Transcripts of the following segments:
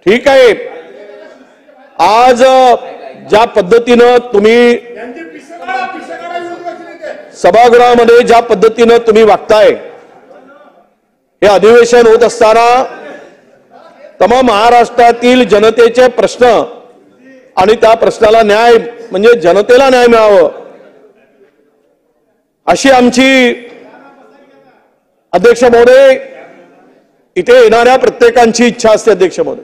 ठीक आहे, आज ज्या पद्धतीनं तुम्ही सभागृहामध्ये ज्या पद्धतीनं तुम्ही वागताय, हे अधिवेशन होत असताना तमाम महाराष्ट्रातील जनतेचे प्रश्न आणि त्या प्रश्नाला न्याय म्हणजे जनतेला न्याय मिळावं अशी आमची अध्यक्ष महोदय इथे येणाऱ्या प्रत्येकांची इच्छा असते. अध्यक्ष महोदय,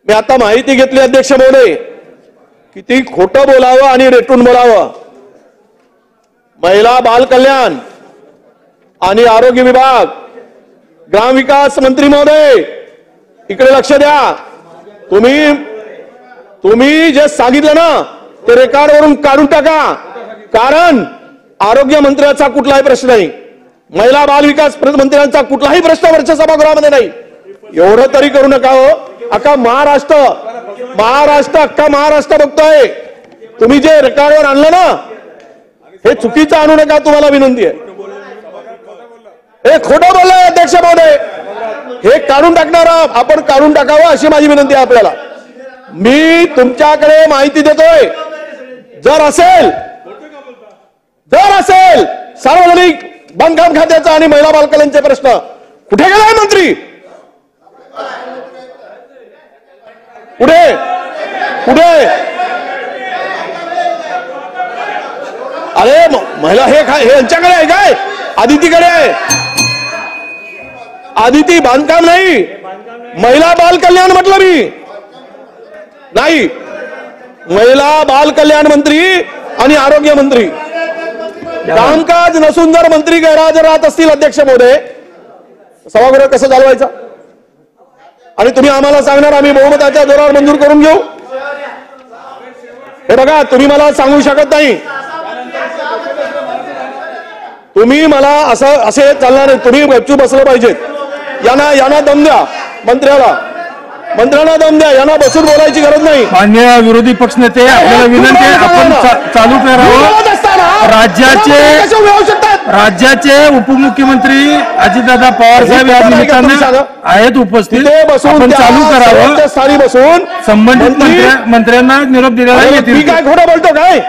मी आता माहिती घेतली अध्यक्ष महोदय, किती खोटं बोलावं आणि रेटून बोलावं. महिला बाल कल्याण आणि आरोग्य विभाग, ग्रामविकास मंत्री महोदय इकडे लक्ष द्या. तुम्ही जे सांगितलं ना ते रेकॉर्डवरून काढून टाका, कारण आरोग्य मंत्र्याचा कुठलाही प्रश्न नाही, महिला बाल विकास मंत्र्यांचा कुठलाही प्रश्न वरच्या सभागृहामध्ये नाही. एवढं तरी करू नका हो. अख्खा महाराष्ट्र अख्खा महाराष्ट्र बघतोय. तुम्ही जे रेकॉर्डवर आणलं ना हे चुकीचं आणू नका, तुम्हाला विनंती आहे. हे खोटं बोललंय अध्यक्ष महोदय, हे काढून टाकणार, आपण काढून टाकावं अशी माझी विनंती आहे आपल्याला. मी तुमच्याकडे माहिती देतोय, जर असेल सार्वजनिक बांधकाम खात्याचा आणि महिला बाल कल्याणचे प्रश्न, कुठे गेलाय मंत्री? पुढे अरे महिला हे यांच्याकडे आहे काय? आदितीकडे आहे. आदिती बांधकाम नाही, महिला बाल कल्याण म्हटलं मी. नाही, महिला बाल कल्याण मंत्री आणि आरोग्य मंत्री. कामकाज नसून जर मंत्री गैरहजर राहत असतील अध्यक्ष महोदय, सभागृह कसं चालवायचं? आणि तुम्ही आम्हाला सांगणार आम्ही बहुमताच्या जोरावर मंजूर करून घेऊ? हे बघा, तुम्ही मला सांगू शकत नाही, तुम्ही मला असे चालणार नाही. तुम्ही गपचूप बसलं पाहिजेत. यांना दम द्या, मंत्र्यांना दम द्या, यांना बसून बोलायची गरज नाही. मान्य विरोधी पक्षनेते, आपल्याला विनंती आहे आपण चालू करावं. राज्याचे उपमुख्यमंत्री अजितदादा पवार साहेब या निमित्ताने आहेत उपस्थित. आपण चालू करावं. स्थानी बसून संबंधित मंत्र्यांना निरोप दिलेला आहे. मी काय खोटं बोलतो काय?